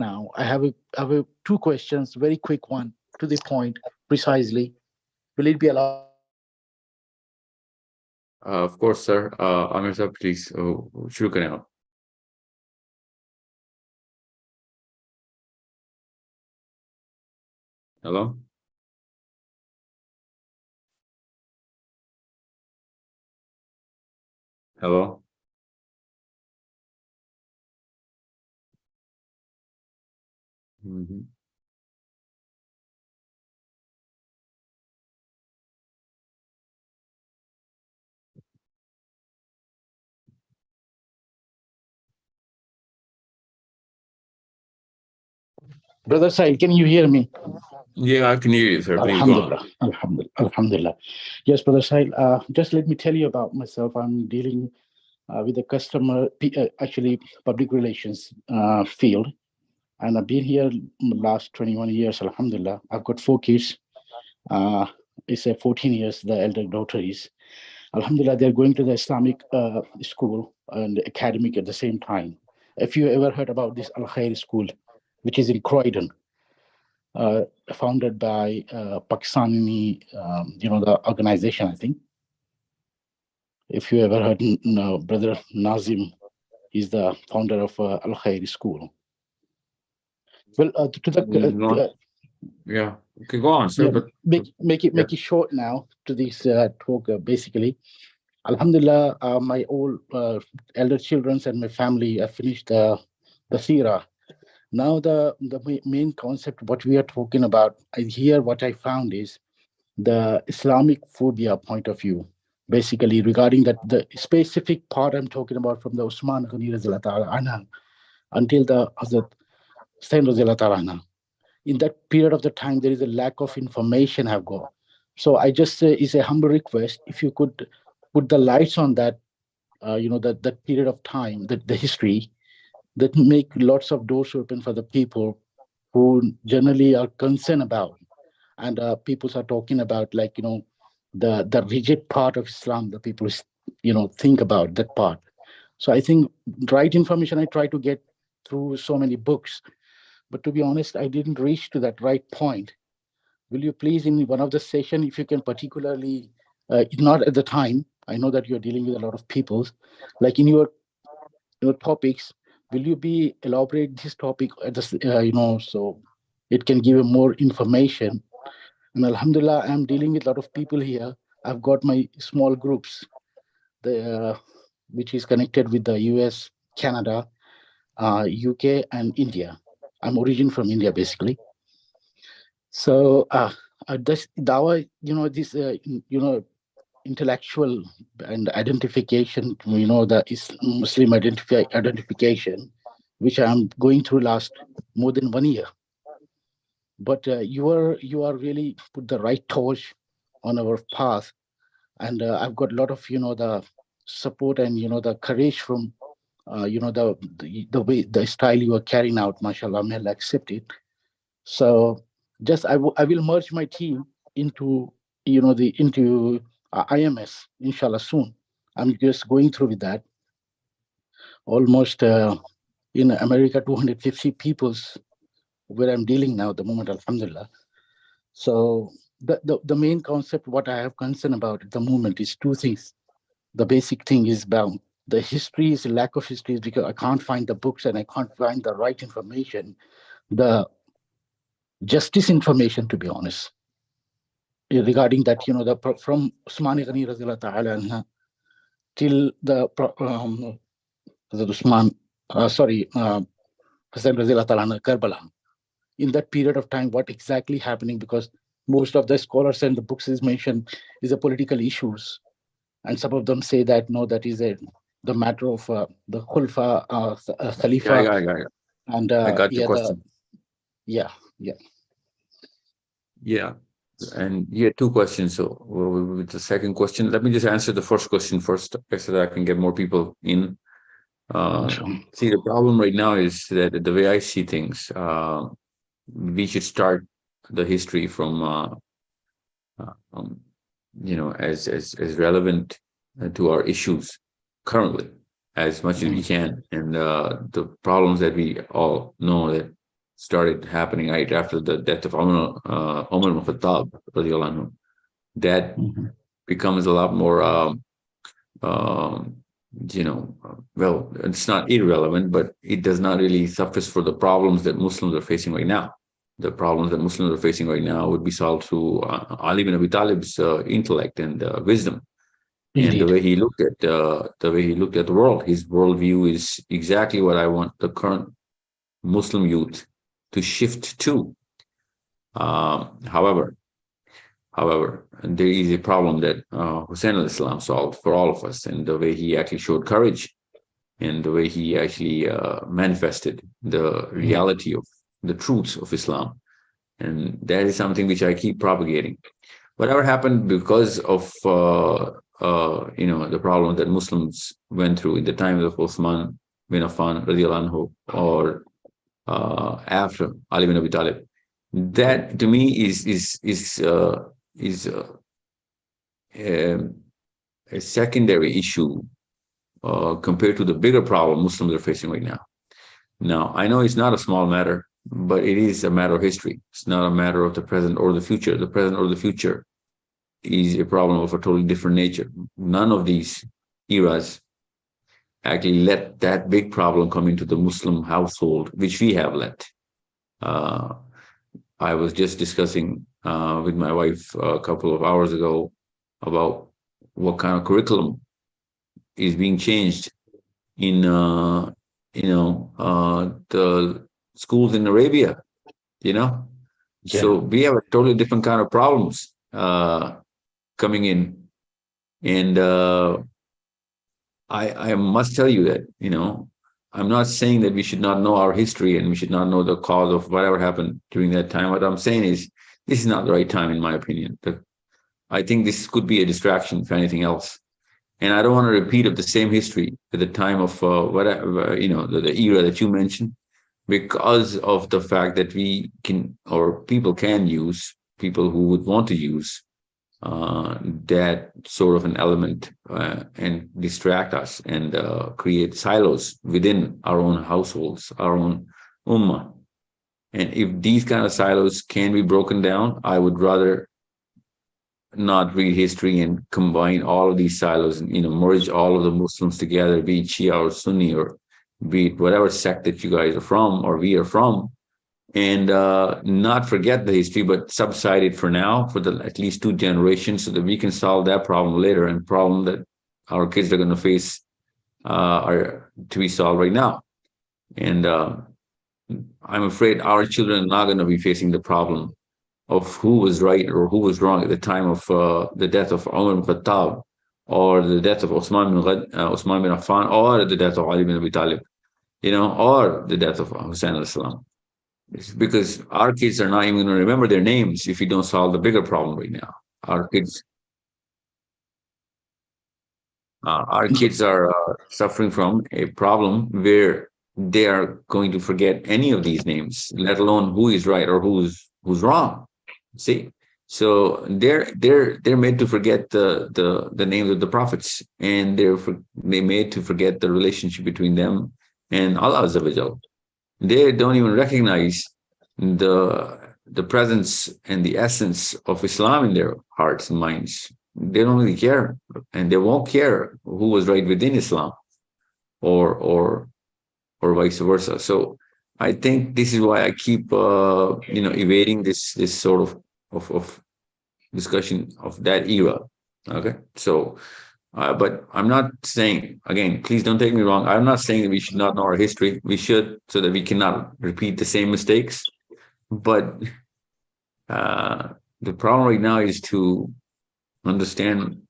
Now, I have two questions, very quick one, to the point, precisely. Will it be allowed? Of course, sir. Amir sir, please, शुरू करें आप. Hello? Hello? Mhm. Brother Sahil, can you hear me? Yeah, I can hear you, sir. Please go on. Alhamdulillah, Alhamdulillah, Alhamdulillah. Yes, Brother Sahil, just let me tell you about myself. I'm dealing with the actually public relations field, and I've been here last 21 years. Alhamdulillah, I've got four kids. Uh, it's a 14 years. The elder daughter is. Alhamdulillah, they're going to the Islamic school and academic at the same time. If you ever heard about this Al Khair school, which is in Croydon, uh, founded by Pakistani, the organization, I think. If you ever heard, no, Brother Nazim, he's the founder of Al Khair school. Well, to the Not, yeah. Okay, go on, sir. yeah, But yeah. make it short now to this talk. Basically, Alhamdulillah, my all elder children and my family have finished the Sira. Now the main concept what we are talking about here, what I found is the Islamic phobia point of view. Basically, regarding that the specific part I'm talking about from the Usman Ghani Razila Ta'ala anha until the Hazrat Hussain Razila Ta'ala anha. In that period of the time, there is a lack of information I've got. So I just is a humble request if you could put the lights on that, that period of time, the history that make lots of doors open for the people who generally are concerned about, and people are talking about, like, the rigid part of Islam, the people think about that part. So I think right information I try to get through so many books, but to be honest, I didn't reach to that right point. Will you please, in one of the session, if you can particularly, not at the time, I know that you're dealing with a lot of people, like in your topics, will you be elaborate this topic at so it can give you more information. And Alhamdulillah, I'm dealing with a lot of people here. I've got my small groups, the which is connected with the US, Canada, UK, and India. I'm origin from India, basically. So this dawa, this intellectual and identification, the Muslim identification, which I'm going through last more than 1 year. But you are really put the right torch on our path, and I've got a lot of the support and the courage from the way, the style you are carrying out. Mashallah, may Allah accept it. So just I will merge my team into the into IMS, inshallah, soon. I'm just going through with that. Almost in America, 250 people's where I'm dealing now at the moment, alhamdulillah. So the main concept what I have concern about at the moment is two things. The basic thing is bound. The history is lack of history is because I can't find the books and I can't find the right information, the justice information, to be honest, regarding that, from Usmani Ghani Razila Ta'ala anha till the Usman, sorry, Hussain Razila Ta'ala anha, Karbala. In that period of time, what exactly happening? Because most of the scholars and the books is mentioned is the political issues, and some of them say that no, that is the matter of the Khulfa, Yeah, Khalifa, and I got your yeah, question. yeah, yeah. Yeah. And you had two questions. So with the second question, let me just answer the first question first, so that I can get more people in. Uh, Mashallah. See, the problem right now is that the way I see things, we should start the history from, uh, um, as relevant to our issues currently as much as we Mm, can, and the problems that we all know that. started happening right after the death of Umar ibn Khattab, radiallahu anhu, that Mhm. becomes a lot more, um, well, it's not irrelevant, but it does not really suffice for the problems that Muslims are facing right now. The problems that Muslims are facing right now would be solved through Ali bin Abi Talib's intellect and wisdom, and Indeed. the way he looked at the world. His worldview is exactly what I want the current Muslim youth to shift to. However, there is a problem that Hussein al-Islam solved for all of us, and the way he actually showed courage, and the way he actually manifested the Mhm. reality of the truths of Islam. And that is something which I keep propagating. Whatever happened because of the problem that Muslims went through in the time of Uthman bin Affan radiallahu anhu, or after Ali bin Abi Talib, that to me is um, a secondary issue compared to the bigger problem Muslims are facing right now. Now, I know it's not a small matter, but it is a matter of history. It's not a matter of the present or the future. The present or the future is a problem of a totally different nature. None of these eras actually let that big problem come into the Muslim household, which we have let. Uh, I was just discussing with my wife a couple of hours ago about what kind of curriculum is being changed in the schools in Arabia. You know, Yeah. so we have a totally different kind of problems coming in, and I must tell you that I'm not saying that we should not know our history and we should not know the cause of whatever happened during that time. What I'm saying is this is not the right time, in my opinion. But I think this could be a distraction, if anything else. And I don't want to repeat of the same history at the time of whatever the era that you mentioned, because of the fact that we can, or people can use, people who would want to use that sort of an element and distract us and create silos within our own households, our own ummah. And if these kind of silos can be broken down, I would rather not read history and combine all of these silos and merge all of the Muslims together, be it Shia or Sunni, or be it whatever sect that you guys are from or we are from, and not forget the history, but subside it for now, for the at least two generations, so that we can solve that problem later, and problem that our kids are going to face are to be solved right now. And I'm afraid our children are not going to be facing the problem of who was right or who was wrong at the time of the death of Umar bin Khattab, or the death of Osman bin Affan, or the death of Ali bin Abi Talib, or the death of Hussein al-Islam. It's because our kids are not even going to remember their names if we don't solve the bigger problem right now. Our kids, our kids are suffering from a problem where they are going to forget any of these names, let alone who is right or who's wrong. See, so they're made to forget the names of the prophets, and they made to forget the relationship between them and Allah Azza wa Jal. They don't even recognize the presence and the essence of Islam in their hearts and minds. They don't really care, and they won't care who was right within Islam, or vice versa. So I think this is why I keep evading this sort of discussion of that era. Okay, so but I'm not saying, again, please don't take me wrong. I'm not saying that we should not know our history. We should, so that we cannot repeat the same mistakes. But uh, the problem right now is to understand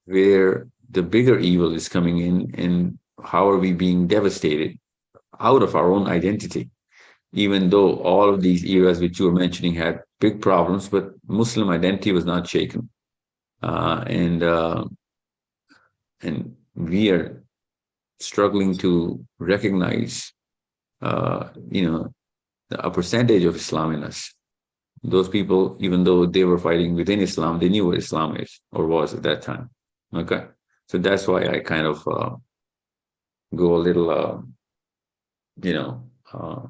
where the bigger evil is coming in, and how are we being devastated out of our own identity. Even though all of these eras which you were mentioning had big problems, but Muslim identity was not shaken. And we are struggling to recognize, a percentage of Islam in us. Those people, even though they were fighting within Islam, they knew what Islam is or was at that time. Okay, so that's why I kind of go a little, you know, uh,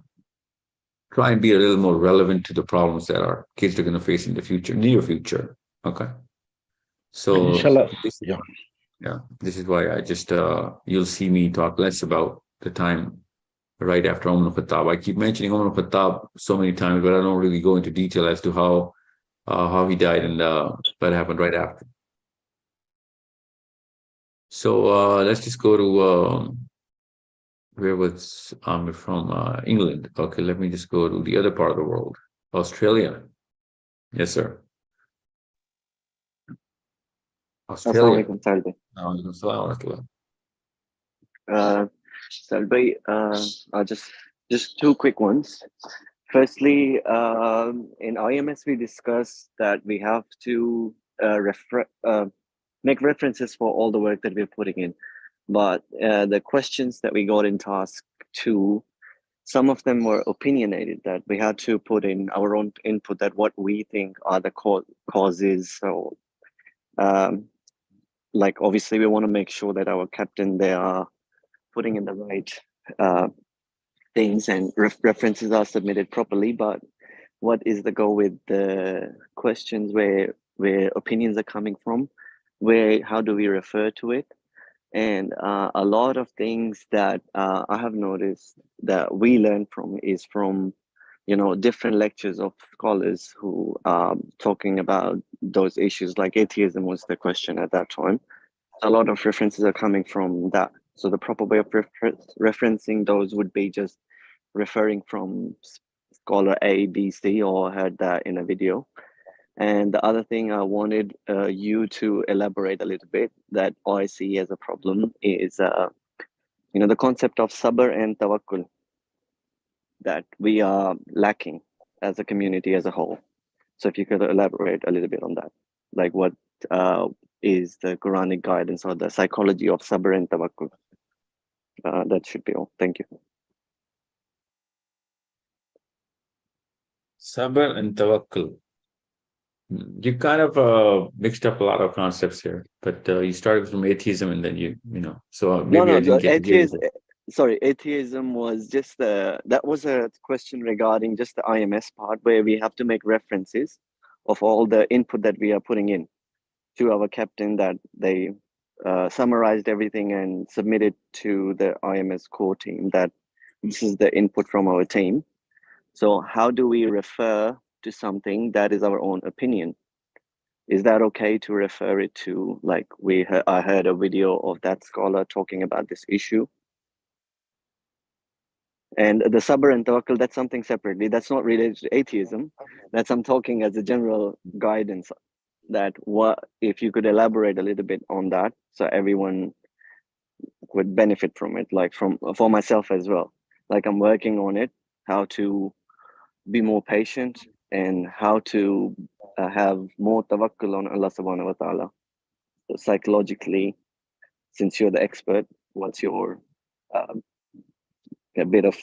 try and be a little more relevant to the problems that our kids are going to face in the future, near future. Okay. So Inshallah. this, Yeah. yeah, this is why I just, you'll see me talk less about the time right after Umar Khattab. I keep mentioning Umar Khattab so many times, but I don't really go into detail as to how he died and what happened right after. So let's just go to where was Amir from? England. Okay, let me just go to the other part of the world, Australia. Yes, sir. Assalamu Australia. alaikum, Sahil bhai. Alaikum salam wa rahmatullah. Uh, Sahil bhai, just two quick ones. Firstly, in IMS we discussed that we have to make references for all the work that we're putting in. But the questions that we got in task two, some of them were opinionated, that we had to put in our own input, that what we think are the causes. So, like, obviously, we want to make sure that our captain, they are putting in the right uh, things, and references are submitted properly. But what is the goal with the questions where opinions are coming from? Where, how do we refer to it? And a lot of things that I have noticed that we learn from is from, different lectures of scholars who are talking about those issues. Like atheism was the question at that time. A lot of references are coming from that. So the proper way of referencing those would be just referring from scholar A, B, C, or heard that in a video. And the other thing I wanted you to elaborate a little bit that I see as a problem is, the concept of sabr and tawakkul that we are lacking as a community as a whole. So if you could elaborate a little bit on that, like what uh, is the Quranic guidance or the psychology of sabr and tawakkul? That should be all. Thank you. Sabr and tawakkul. You kind of mixed up a lot of concepts here, but you started from atheism and then so No, maybe I no, didn't the get to hear atheism. you. Sorry, atheism was just that was a question regarding just the IMS part where we have to make references of all the input that we are putting in to our captain, that they summarized everything and submitted to the IMS core team that this is the input from our team. So how do we refer to something that is our own opinion? Is that okay to refer it to, like I heard a video of that scholar talking about this issue? And the sabr and tawakkul, that's something separately. That's not related to atheism. That's, I'm talking as a general guidance, that what if you could elaborate a little bit on that so everyone would benefit from it, like for myself as well. Like I'm working on it, how to be more patient and how to have more tawakkul on Allah subhanahu wa ta'ala. So psychologically, since you're the expert, what's your uh, a bit of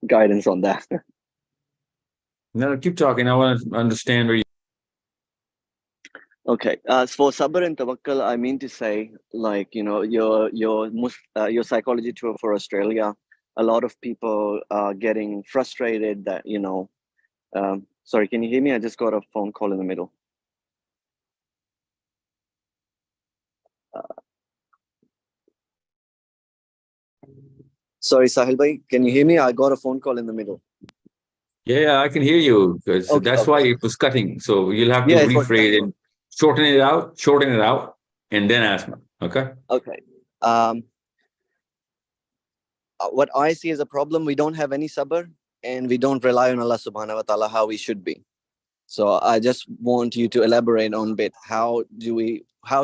guidance on that? No, keep talking. I want to understand where you. Okay. For sabr and tawakkul, I mean to say, like, your psychology tour for Australia, a lot of people are getting frustrated that, sorry, can you hear me? I just got a phone call in the middle. Sorry, Sahil bhai, can you hear me? I got a phone call in the middle. Yeah, I can hear you. So Okay, that's okay. why it was cutting. So you'll have to Yeah, it was rephrase cutting off. and shorten it out, and then ask me. Okay. Okay. What I see as a problem, we don't have any sabr and we don't rely on Allah subhanahu wa ta'ala how we should be. So I just want you to elaborate on a bit, how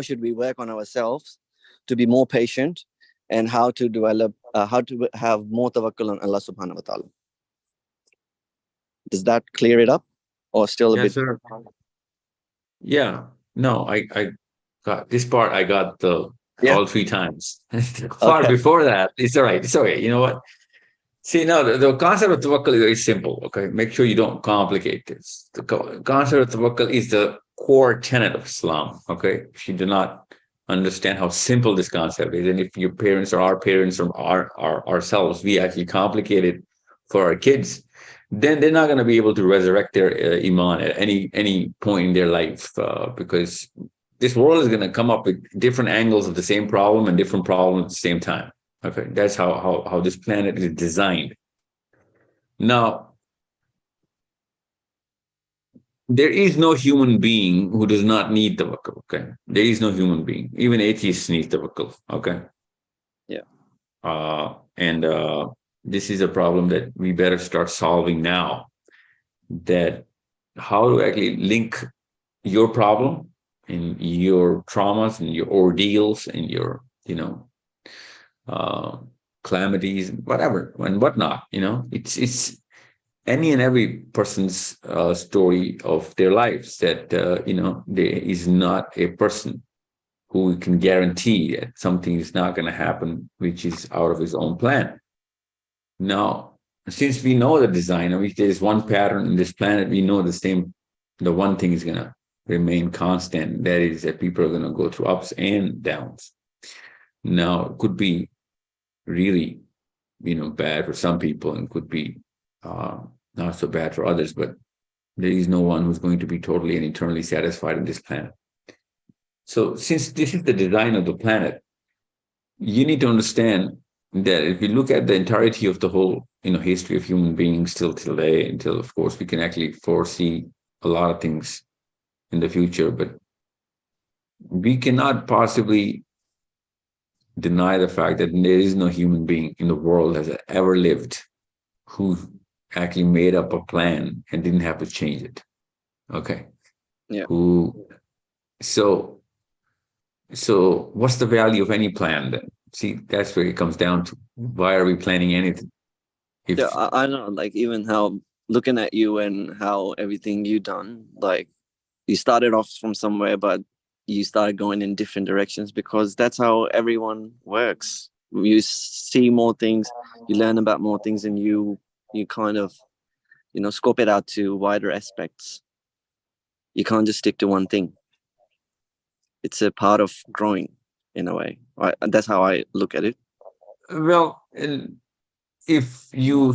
should we work on ourselves to be more patient, and how to develop, how to have more tawakkul on Allah subhanahu wa ta'ala. Does that clear it up, or still a Yes, bit? sir. Yeah. No, I got this part. I got the Yeah. all three times. The part Okay. before that, it's all right. It's okay. You know what? See, now the concept of tawakkul is very simple. Okay, make sure you don't complicate this. The concept of tawakkul is the core tenet of Islam. Okay, if you do not understand how simple this concept is, and if your parents or our parents or ourselves, we actually complicate it for our kids, then they're not going to be able to resurrect their iman at any point in their life, because this world is going to come up with different angles of the same problem and different problems at the same time. Okay, that's how this planet is designed. Now, there is no human being who does not need tawakkul. Okay, there is no human being. Even atheists need tawakkul. Okay. Yeah. And this is a problem that we better start solving now. That how to actually link your problem and your traumas and your ordeals and your, uh, calamities, whatever and whatnot. It's any and every person's story of their lives that there is not a person who can guarantee that something is not going to happen which is out of his own plan. Now, since we know the design, if there's one pattern in this planet, we know the one thing is going to remain constant. That is that people are going to go through ups and downs. Now, it could be really, bad for some people and could be not so bad for others, but there is no one who's going to be totally and eternally satisfied in this planet. So since this is the design of the planet, you need to understand that if you look at the entirety of the whole, history of human beings till today, until of course we can actually foresee a lot of things in the future, but we cannot possibly deny the fact that there is no human being in the world has ever lived who actually made up a plan and didn't have to change it. Okay. Yeah. So what's the value of any plan then? See, that's where it comes down to. Why are we planning anything? Yeah, I know, like, even how looking at you and how everything you done, like, you started off from somewhere, but you started going in different directions because that's how everyone works. You see more things, you learn about more things, and you kind of, scope it out to wider aspects. You can't just stick to one thing. It's a part of growing in a way. That's how I look at it. Well, if you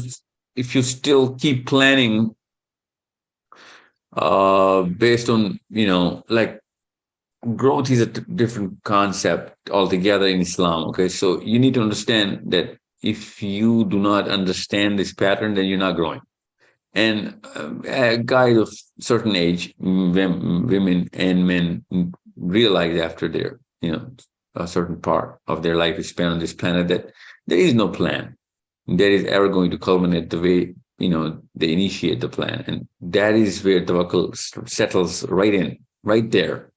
still keep planning based on, like, growth is a different concept altogether in Islam. Okay, so you need to understand that if you do not understand this pattern, then you're not growing. And a guy of certain age, women and men, realize after their, a certain part of their life is spent on this planet that there is no plan that is ever going to culminate the way, they initiate the plan. And that is where tawakkul settles right there.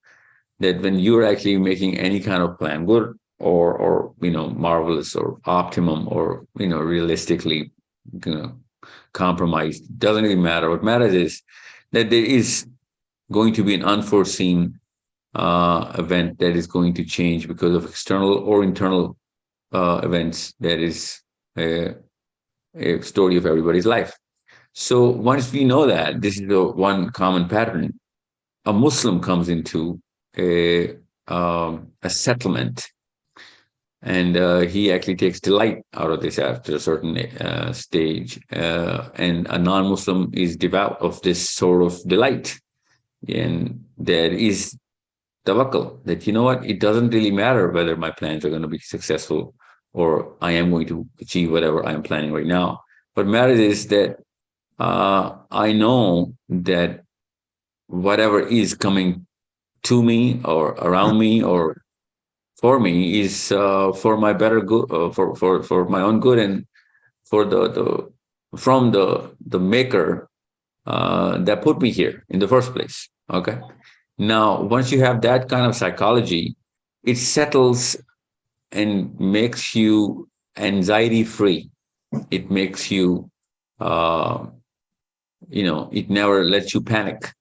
That when you're actually making any kind of plan, good or marvelous or optimum or, realistically, compromised, doesn't really matter. What matters is that there is going to be an unforeseen event that is going to change because of external or internal events. That is a story of everybody's life. So once we know that this is the one common pattern, a Muslim comes into a settlement, and he actually takes delight out of this after a certain stage. And a non-Muslim is devout of this sort of delight, and there is tawakkul. That what, it doesn't really matter whether my plans are going to be successful or I am going to achieve whatever I am planning right now. What matters is that I know that whatever is coming to me or around me or for me is for my better good, for my own good, and for the from the maker that put me here in the first place. Okay. Now, once you have that kind of psychology, it settles and makes you anxiety free. It makes you, it never lets you panic.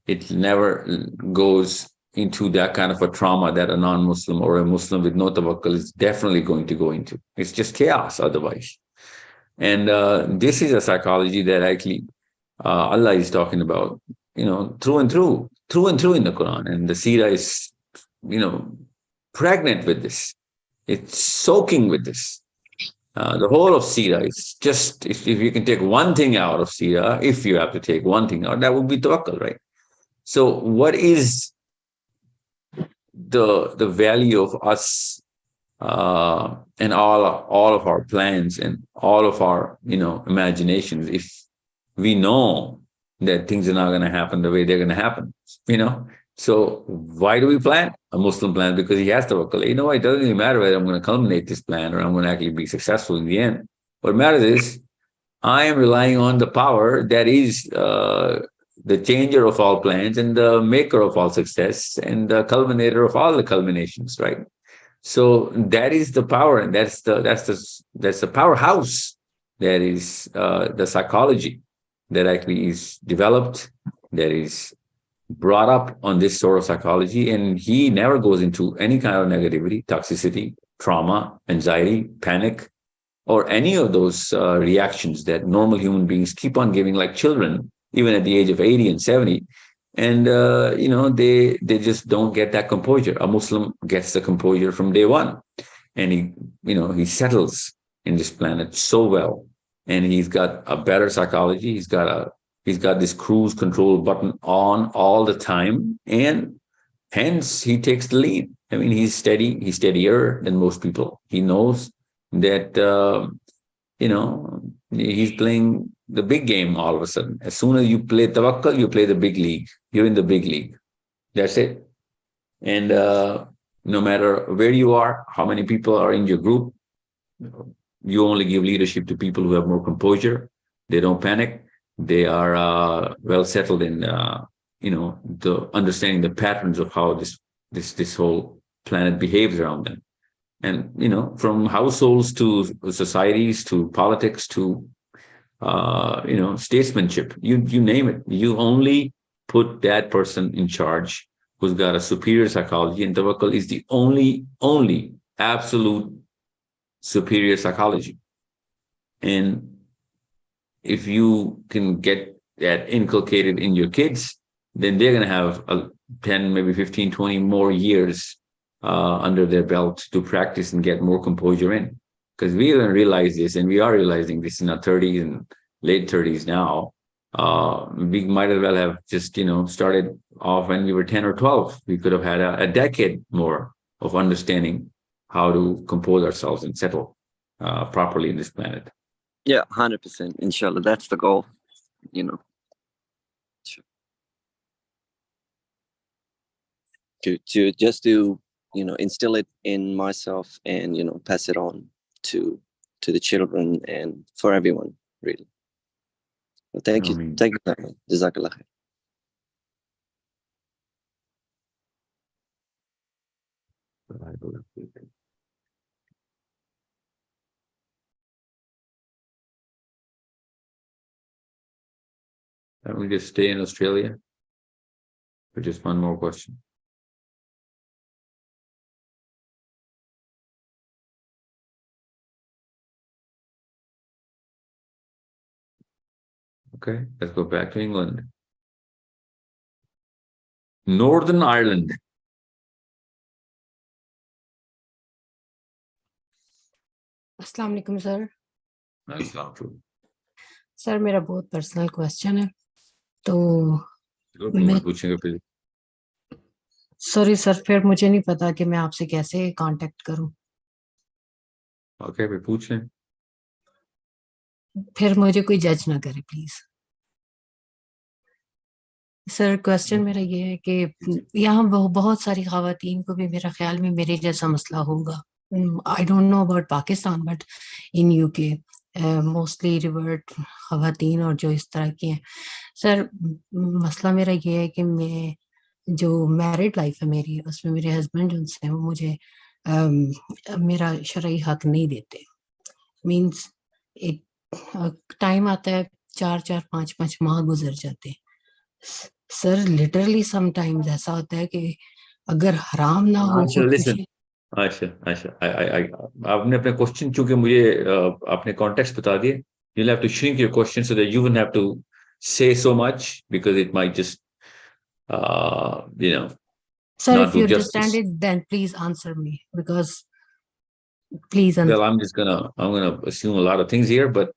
It never goes into that kind of a trauma that a non-Muslim or a Muslim with no tawakkul is definitely going to go into. It's just chaos otherwise. And this is a psychology that actually Allah is talking about, through and through in the Quran. And the Seerah is, pregnant with this. It's soaking with this. The whole of Sira is just, if you can take one thing out of Sira, if you have to take one thing out, that would be tawakkul, right? So what is the value of us, and all of our plans and all of our imaginations, if we know that things are not going to happen the way they're going to happen, so why do we plan? A Muslim plan because he has tawakkul. It doesn't really matter whether I'm going to culminate this plan or I'm going to actually be successful in the end. What matters is I am relying on the power that is the changer of all plans and the maker of all success and the culminator of all the culminations, right? So that is the power, and that's the powerhouse. That is the psychology that actually is developed, that is brought up on this sort of psychology, and he never goes into any kind of negativity, toxicity, trauma, anxiety, panic, or any of those reactions that normal human beings keep on giving, like children, even at the age of 80 and 70. And they just don't get that composure. A Muslim gets the composure from day one, and he settles in this planet so well, and he's got a better psychology. He's got this cruise control button on all the time, and hence he takes the lead. I mean, he's steadier than most people. He knows that he's playing the big game all of a sudden. As soon as you play tawakkul, you play the big league. You're in the big league. That's it. And no matter where you are, how many people are in your group, you only give leadership to people who have more composure. They don't panic. They are well settled in the understanding the patterns of how this whole planet behaves around them. And from households to societies to politics to statesmanship, you name it. You only put that person in charge who's got a superior psychology, and tawakkul is the only absolute superior psychology. And if you can get that inculcated in your kids, then they're going to have 10, maybe 15, 20 more years under their belt to practice and get more composure in. Because we don't realize this, and we are realizing this in our 30s and late 30s now. We might as well have just, started off when we were 10 or 12. We could have had a decade more of understanding how to compose ourselves and settle properly in this planet. Yeah, 100%. Inshallah, that's the goal. Sure. To instill it in myself and pass it on to the children and for everyone, really. Well, thank you, Jazakallah khair. Can we just stay in Australia for just one more question? Okay, let's go back to England. Northern Ireland. अस्सलाम वालेकुम sir. Assalamualaikum. Sir मेरा बहुत personal question है, तो मैं पूछेंगे फिर। Sorry sir, फिर मुझे नहीं पता कि मैं आपसे कैसे कांटेक्ट करूं। ओके, फिर पूछ लें। फिर मुझे कोई जज ना करे प्लीज। सर क्वेश्चन मेरा ये है कि यहाँ बहुत सारी खवातीन को भी मेरा ख्याल में मेरे जैसा मसला होगा। I don't know about Pakistan, but in UK mostly revert खवातीन और जो इस तरह की हैं। सर मसला मेरा ये है कि मैं जो मैरिड लाइफ है मेरी, उसमें मेरे हस्बैंड जिनसे वो मुझे मेरा शरई हक नहीं देते। मीन्स एक टाइम आता है 4-5 माह गुजर जाते हैं। सर लिटरली समटाइम्स ऐसा होता है कि अगर हराम ना हो खुदकुशी। अच्छा, आपने अपने क्वेश्चन चूंकि मुझे अपने कॉन्टेक्स्ट बता दिए, you'll have to shrink your question so that you wouldn't have to say so much, because it might just Sir, not if you do understand justice. it, then please answer me, because Please. Well, I'm gonna assume a lot of things here, but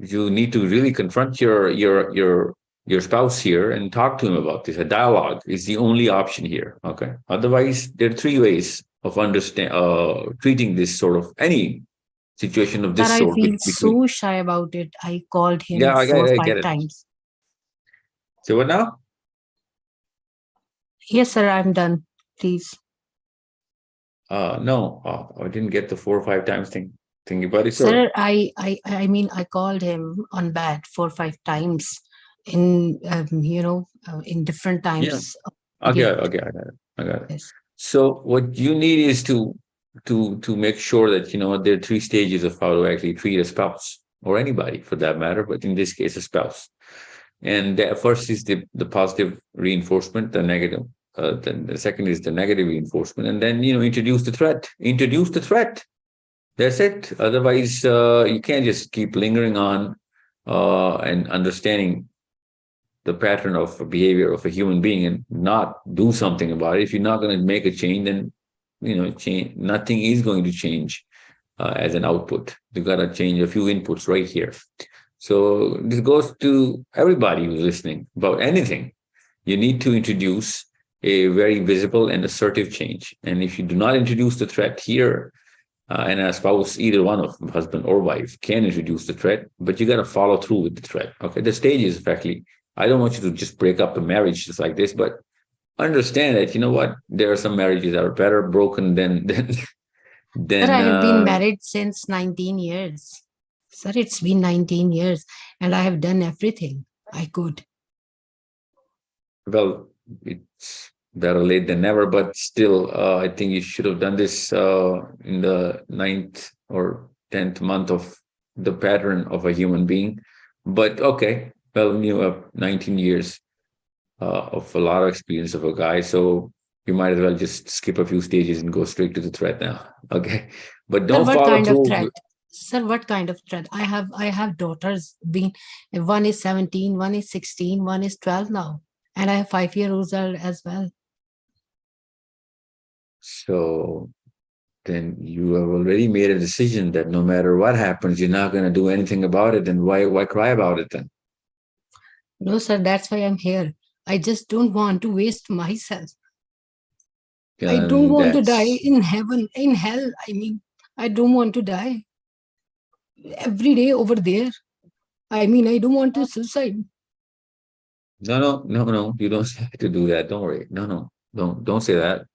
you need to really confront your spouse here and talk to him about this. A dialogue is the only option here. Okay. Otherwise, there are three ways of treating this sort of any situation of Sir, this I sort feel between. so shy about it. I called him Yeah, four, I get five it. times. So what now? Yes, sir, I'm done. Please. No, I didn't get the 4 or 5 times thing, but it's all right. Sir, I mean, I called him on bed 4 or 5 times in, in different Yeah. times. Okay, Period. okay, I got it. Yes. So what you need is to make sure that you know there are three stages of how to actually treat a spouse or anybody for that matter, but in this case, a spouse. And the first is the positive reinforcement, the negative. Then the second is the negative reinforcement, and then you know introduce the threat. Introduce the threat. That's it. Otherwise, you can't just keep lingering on and understanding the pattern of behavior of a human being and not do something about it. If you're not going to make a change, then you know, change. Nothing is going to change as an output. You got to change a few inputs right here. So this goes to everybody who's listening about anything. You need to introduce a very visible and assertive change. And if you do not introduce the threat here, and a spouse, either one of them, husband or wife, can introduce the threat, but you got to follow through with the threat. Okay, the stage is effectively. I don't want you to just break up a marriage just like this, but understand that you know what, there are some marriages that are better broken than Sir, I than have been married since 19 years. Sir, it's been 19 years and I have done everything I could. well, it's better late than never, but still, I think you should have done this in the 9th or 10th month of the pattern of a human being. But okay, well, you have 19 years of a lot of experience of a guy, so you might as well just skip a few stages and go straight to the threat now. Okay, but Sir, don't what follow kind of through. threat? Sir, what kind of threat? I have daughters being, one is 17, one is 16, one is 12 now. And I have 5-year-olds as well. So then you have already made a decision that no matter what happens, you're not going to do anything about it. Then why cry about it then? No, sir, that's why I'm here. I just don't want to waste myself. I don't And want to die that's in heaven, in hell. I mean, I don't want to die every day over there. I mean, I don't want to suicide. no. You don't have to do that. Don't worry. No. Don't say that.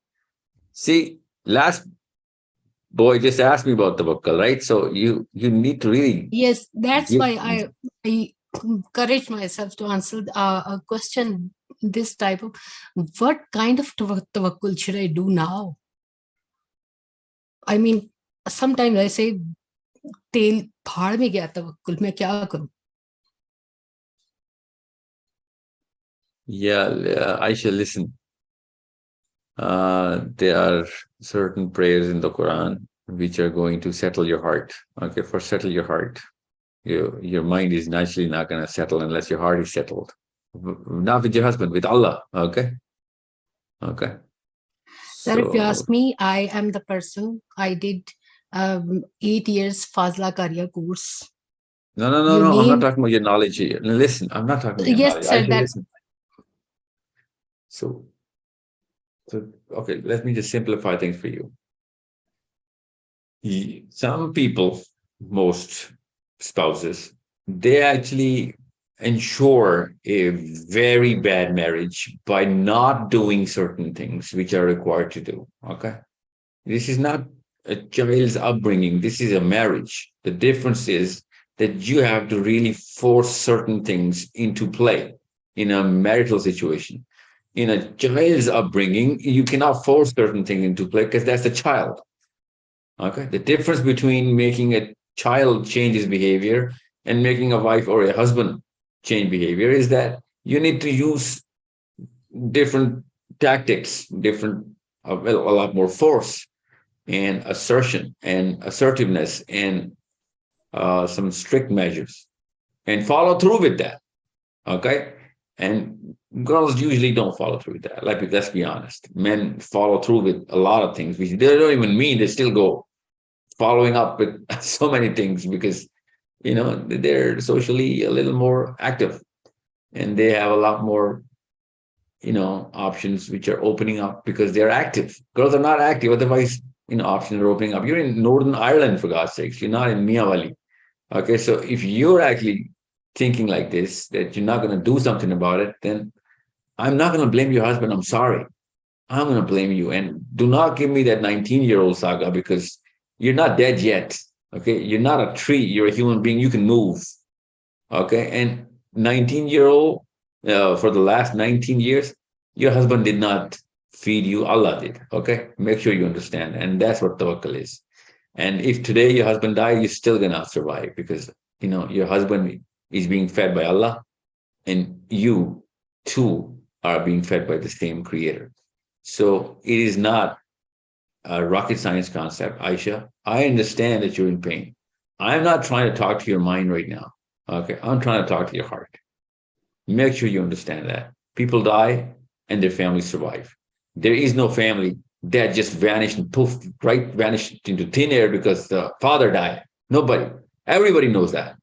See, last boy just asked me about tawakkal, right? So you need to really Yes, that's give. why I encourage myself to answer a question this type of, what kind of tawakkul should I do now? I mean, sometimes I say, तेल फाड़ में गया तवक्कुल, मैं क्या करूं? Yeah, I shall listen. There are certain prayers in the Quran which are going to settle your heart. Okay, for settle your heart. Your mind is naturally not going to settle unless your heart is settled. Not with your husband, with Allah. Okay. Sir, if you So ask me, I am the person, I did 8 years Fazla Karya course. You no. I'm not name, talking about your knowledge here. Listen, I'm not talking about your yes, knowledge. I sir, should that's, listen. So, okay, let me just simplify things for you. Some people, most spouses, they actually ensure a very bad marriage by not doing certain things which are required to do. Okay. This is not a child's upbringing. This is a marriage. The difference is that you have to really force certain things into play in a marital situation. In a child's upbringing, you cannot force certain things into play because that's a child. Okay. The difference between making a child change his behavior and making a wife or a husband change behavior is that you need to use different tactics, a lot more force and assertion and assertiveness and some strict measures and follow through with that. Okay. And girls usually don't follow through with that. Like, let's be honest. Men follow through with a lot of things, which they don't even mean. They still go following up with so many things because, they're socially a little more active and they have a lot more, options which are opening up because they're active. Girls are not active. Otherwise, options are opening up. You're in Northern Ireland, for God's sakes. You're not in Miyawali. Okay. So if you're actually thinking like this, that you're not going to do something about it, then I'm not going to blame your husband. I'm sorry. I'm going to blame you. And do not give me that 19-year-old saga because you're not dead yet. Okay. You're not a tree. You're a human being. You can move. Okay. And 19-year-old, for the last 19 years, your husband did not feed you. Allah did. Okay. Make sure you understand. And that's what tawakkul is. And if today your husband died, you're still going to survive because, your husband is being fed by Allah and you too are being fed by the same creator. So it is not a rocket science concept, Aisha. I understand that you're in pain. I'm not trying to talk to your mind right now. Okay. I'm trying to talk to your heart. Make sure you understand that. People die and their families survive. There is no family that just vanished and poof, right, vanished into thin air because the father died. Nobody. Everybody knows that.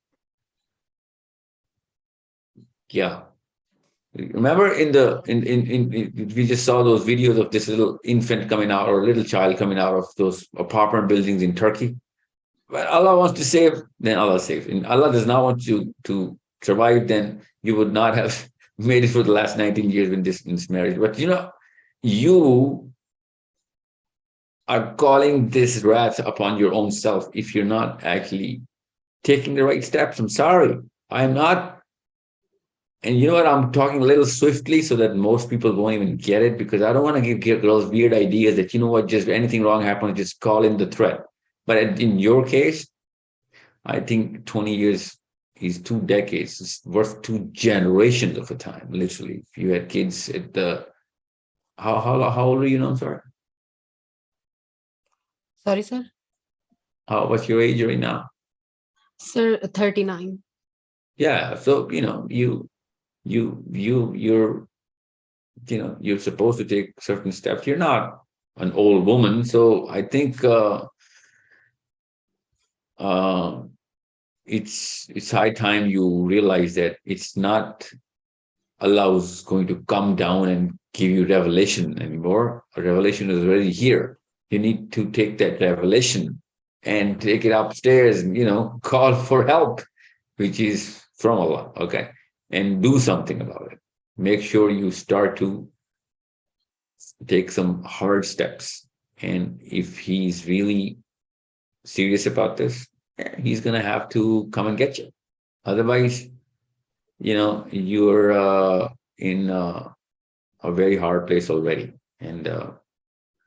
Yeah. Remember we just saw those videos of this little infant coming out or little child coming out of those apartment buildings in Turkey. But Allah wants to save, then Allah saves. And Allah does not want you to survive, then you would not have made it for the last 19 years in this marriage. But you are calling this wrath upon your own self if you're not actually taking the right steps. I'm sorry. I'm not. And you know what? I'm talking a little swiftly so that most people won't even get it because I don't want to give girls weird ideas that, just anything wrong happens, just call in the threat. But in your case, I think 20 years is 2 decades. It's worth 2 generations of a time, literally. If you had kids at how old are you now? I'm sorry. Sorry, sir. What's your age right now? Sir, 39. Yeah. So, you're supposed to take certain steps. You're not an old woman. So I think, it's high time you realize that it's not Allah who's going to come down and give you revelation anymore. A revelation is already here. You need to take that revelation and take it upstairs and, call for help, which is from Allah. Okay. And do something about it. Make sure you start to take some hard steps. And if he's really serious about this, he's going to have to come and get you. Otherwise, you're in a very hard place already. And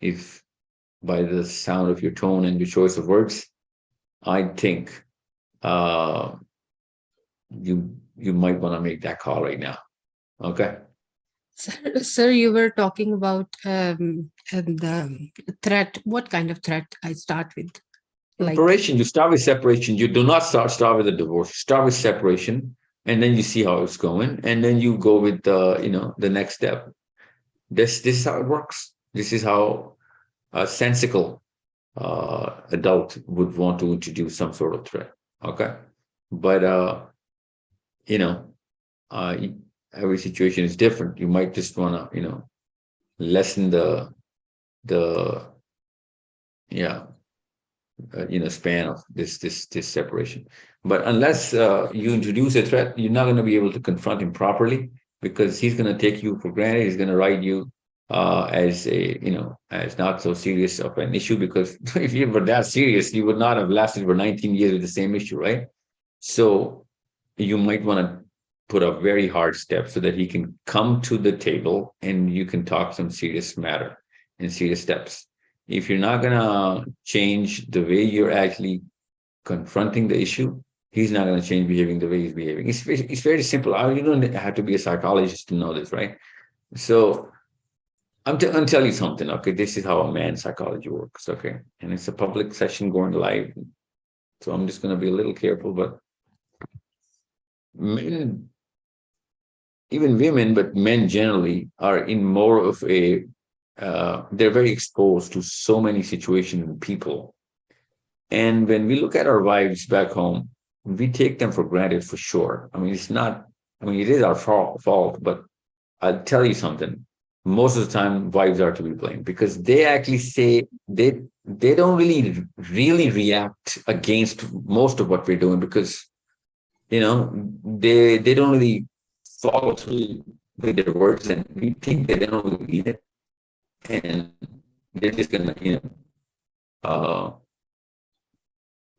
if by the sound of your tone and your choice of words, I think you might want to make that call right now. Okay. Sir, you were talking about the threat. What kind of threat I start with? Separation. You start with separation. You do not start with a divorce. You start with separation, and then you see how it's going, and then you go with the next step. This is how it works. This is how a sensical adult would want to introduce some sort of threat. Okay, but every situation is different. You might just want to lessen the span of this separation. But unless you introduce a threat, you're not going to be able to confront him properly because he's going to take you for granted. He's going to write you as not so serious of an issue, because if you were that serious, you would not have lasted for 19 years with the same issue, right? So you might want to put a very hard step so that he can come to the table and you can talk some serious matter and serious steps. If you're not going to change the way you're actually confronting the issue, he's not going to change behaving the way he's behaving. It's very simple. You don't have to be a psychologist to know this, right? So I'm going to tell you something, okay? This is how a man's psychology works, okay? And it's a public session going live. So I'm just going to be a little careful, but men even women, but men generally are in more of a, they're very exposed to so many situations and people. And when we look at our wives back home, we take them for granted for sure. I mean, it's not, I mean, it is our fault, but I'll tell you something. Most of the time, wives are to be blamed because they actually say they don't really react against most of what we're doing because they don't really follow through with their words, and we think that they don't really mean it, and they're just gonna uh,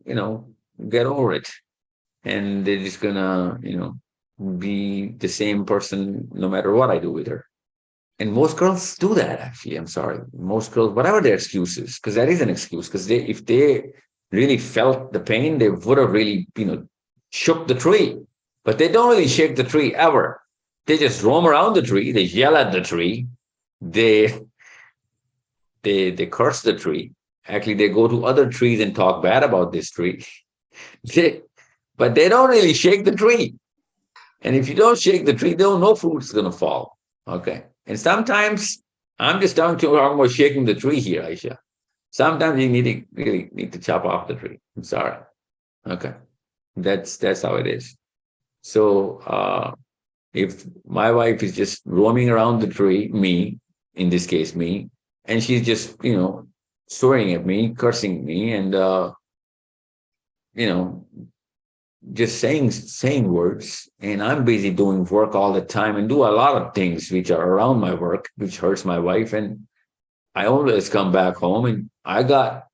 you know get over it, and they're just gonna be the same person no matter what I do with her. And most girls do that, actually. I'm sorry. Most girls, whatever their excuses, because that is an excuse, because if they really felt the pain, they would have really, shook the tree. But they don't really shake the tree ever. They just roam around the tree. They yell at the tree. They they curse the tree. Actually, they go to other trees and talk bad about this tree. But they don't really shake the tree. And if you don't shake the tree, no fruit's going to fall. Okay. And sometimes I'm just talking about shaking the tree here, Aisha. Sometimes you really need to chop off the tree. I'm sorry. Okay. That's how it is. So if my wife is just roaming around the tree, me, in this case, me, and she's just, swearing at me, cursing me, and you know, just saying words, and I'm busy doing work all the time and do a lot of things which are around my work, which hurts my wife. And I always come back home and I got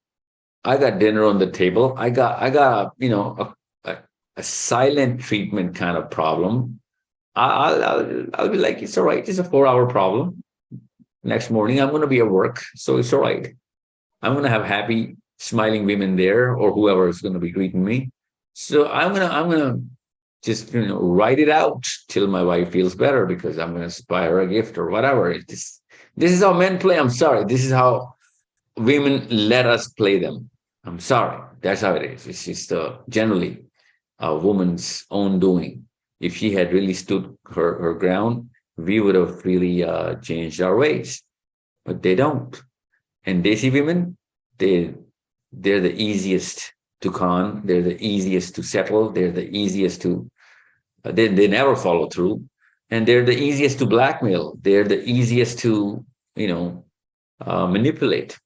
dinner on the table. I got a silent treatment kind of problem. I'll be like, it's all right. It's a 4-hour problem. Next morning I'm going to be at work, so it's all right. I'm going to have happy, smiling women there, or whoever is going to be greeting me. So I'm gonna just write it out till my wife feels better, because I'm gonna buy her a gift or whatever. This is how men play. I'm sorry. This is how women let us play them. I'm sorry. That's how it is. It's just generally a woman's own doing. If she had really stood her ground, we would have really changed our ways. But they don't. And Desi women, they they're the easiest to con. They're the easiest to settle. They're the easiest to they never follow through, and they're the easiest to blackmail. They're the easiest to manipulate.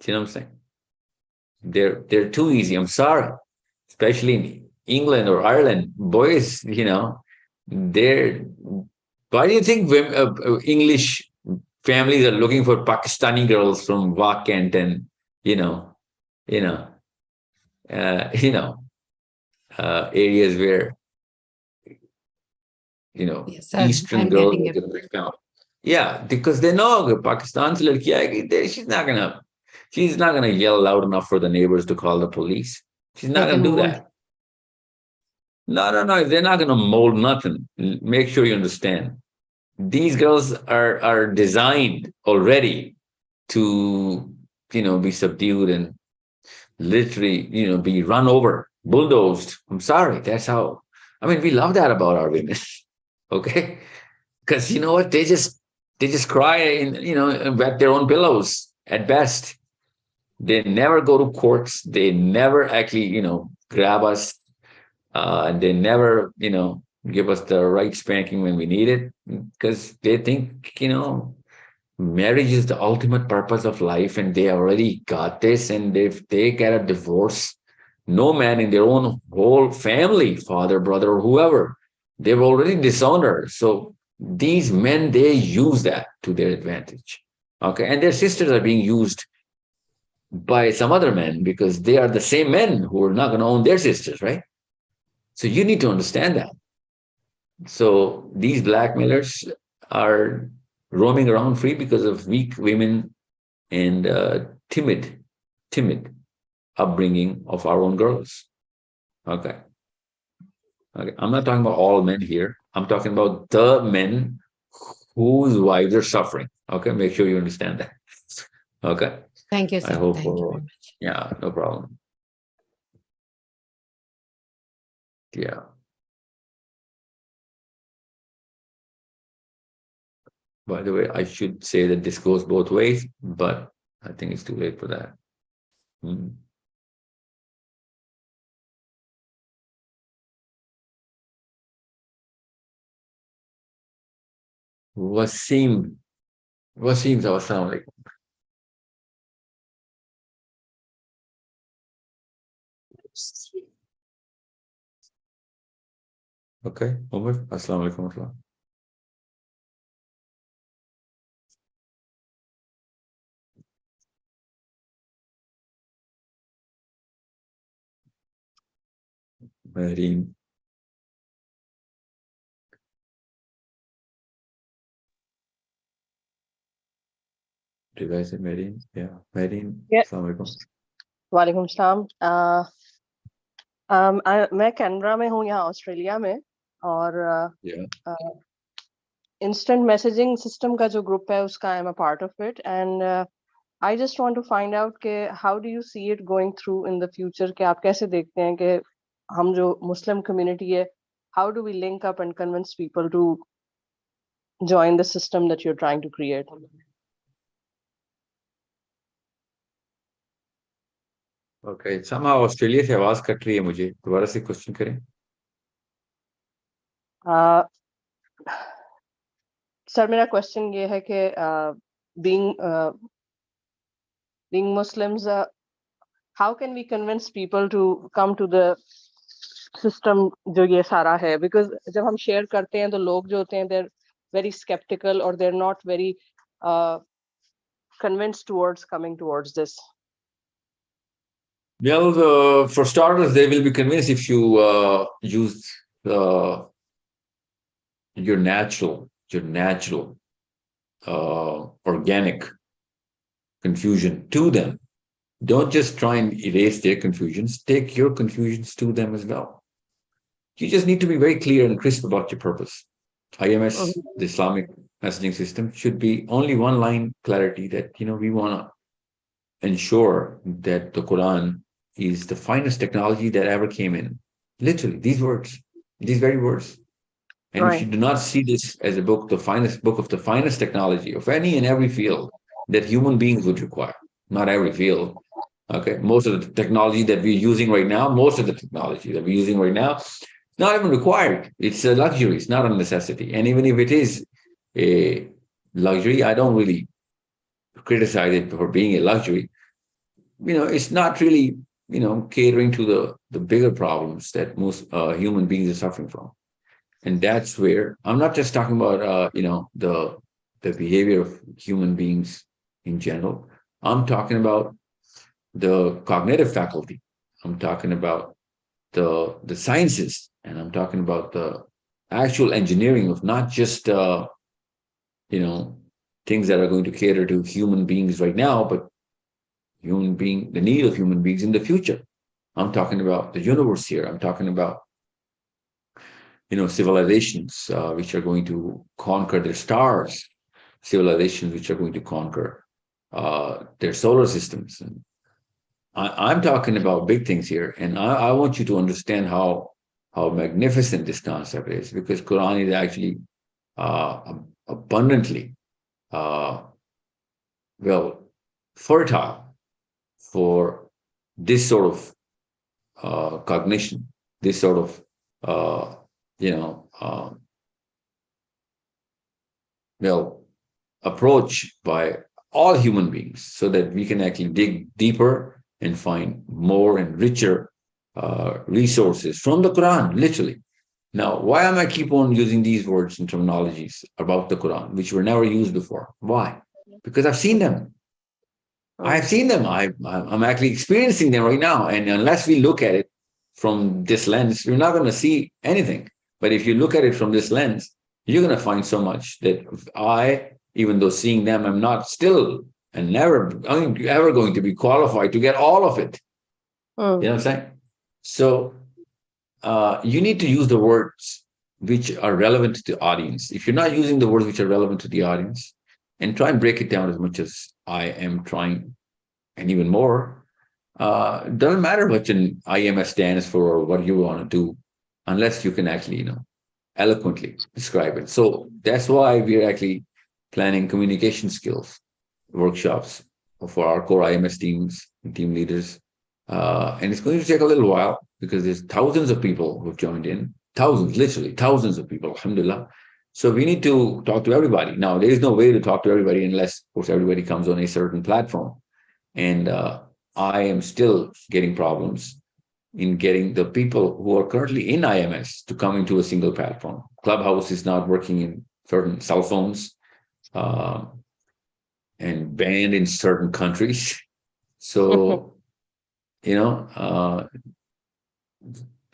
Do you know what I'm saying? They're too easy. I'm sorry, especially in England or Ireland, boys. They're. Why do you think English families are looking for Pakistani girls from Kent and you know, you know, uh, you know, areas where Yes, sir. Eastern I'm girls getting are it. going to be found. Yeah, because they know that Pakistan's ladki aayegi, she's not gonna yell loud enough for the neighbors to call the police. She's They not gonna can do mold. that. No. They're not gonna mold nothing. Make sure you understand. These girls are designed already to be subdued and literally be run over, bulldozed. I'm sorry. That's how. I mean, we love that about our women. Okay, because you know what, they just cry and wet their own pillows at best. They never go to courts. They never actually grab us, and they never give us the right spanking when we need it, because they think marriage is the ultimate purpose of life, and they already got this. And if they get a divorce, no man in their own whole family, father, brother, or whoever, they've already disowned her. So these men, they use that to their advantage. Okay. And their sisters are being used by some other men because they are the same men who are not going to own their sisters, right? So you need to understand that. So these blackmailers are roaming around free because of weak women and timid upbringing of our own girls. Okay. Okay. I'm not talking about all men here. I'm talking about the men whose wives are suffering. Okay. Make sure you understand that. Okay. Thank you, I sir. hope, Thank you very much. yeah, no problem. Yeah. By the way, I should say that this goes both ways, but I think it's too late for that. Wasim, assalamu alaikum. Okay, Umar, assalamu alaikum. Marine. Did I say Marine? Yeah, Marine. Yeah. Assalamu alaikum. वालेकुम सलाम। मैं Canberra में हूँ, यहाँ Australia में, और instant messaging system का जो ग्रुप है उसका I am a part of it, and I just want to find out कि how do you see it going through in the future, कि आप कैसे देखते हैं कि हम जो मुस्लिम कम्युनिटी है, how do we link up and convince people to join the system that you're trying to create? Okay, somehow Australia से आवाज कट रही है मुझे, दोबारा से क्वेश्चन करें। सर मेरा क्वेश्चन ये है कि being Muslims, how can we convince people to come to the system जो ये सारा है? Because जब हम share करते हैं तो लोग जो होते हैं they're very skeptical or they're not very convinced towards coming towards this. Well, for starters, they will be convinced if you use your natural, organic confusion to them. Don't just try and erase their confusions. Take your confusions to them as well. You just need to be very clear and crisp about your purpose. IMS, the Islamic messaging system, should be only one line clarity that, we want to ensure that the Quran is the finest technology that ever came in. Literally, these very words. And Right. if you do not see this as a book, the finest book of the finest technology of any and every field that human beings would require, not every field. Okay, most of the technology that we're using right now, it's not even required. It's a luxury. It's not a necessity. And even if it is a luxury, I don't really criticize it for being a luxury. It's not really, catering to the bigger problems that most human beings are suffering from. And that's where I'm not just talking about, the behavior of human beings in general. I'm talking about the cognitive faculty. I'm talking about the sciences, and I'm talking about the actual engineering of not just, things that are going to cater to human beings right now, but the need of human beings in the future. I'm talking about the universe here. I'm talking about civilizations which are going to conquer their stars, civilizations which are going to conquer their solar systems. And I'm talking about big things here, and I want you to understand how magnificent this concept is, because Quran is actually abundantly fertile for this sort of cognition, this sort of approach by all human beings, so that we can actually dig deeper and find more and richer resources from the Quran, literally. Now, why am I keep on using these words and terminologies about the Quran, which were never used before? Why? Because I've seen them. I've seen them. I'm actually experiencing them right now. And unless we look at it from this lens, you're not going to see anything. But if you look at it from this lens, you're going to find so much that even though seeing them, I'm not still and never ever going to be qualified to get all of it. You know what I'm saying? So you need to use the words which are relevant to the audience. If you're not using the words which are relevant to the audience, and try and break it down as much as I am trying, and even more, doesn't matter what an IMS stands for or what you want to do, unless you can actually, eloquently describe it. So that's why we're actually planning communication skills workshops for our core IMS teams and team leaders. And it's going to take a little while because there's thousands of people who've joined in, thousands, literally thousands of people, alhamdulillah. So we need to talk to everybody. Now, there is no way to talk to everybody unless, of course, everybody comes on a certain platform. And I am still getting problems in getting the people who are currently in IMS to come into a single platform. Clubhouse is not working in certain cell phones and banned in certain countries. So,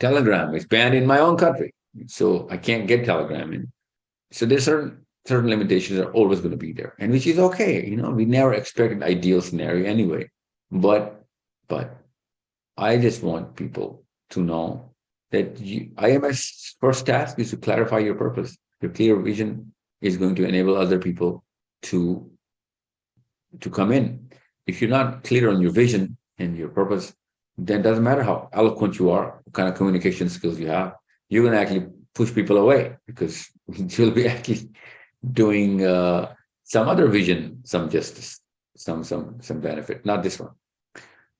Telegram is banned in my own country. So I can't get Telegram in. So there's certain limitations are always going to be there, and which is okay. We never expect an ideal scenario anyway. But I just want people to know that IMS first task is to clarify your purpose. Your clear vision is going to enable other people to come in. If you're not clear on your vision and your purpose, then it doesn't matter how eloquent you are, what kind of communication skills you have, you're going to actually push people away because you'll be actually doing some other vision, some justice, some benefit, not this one.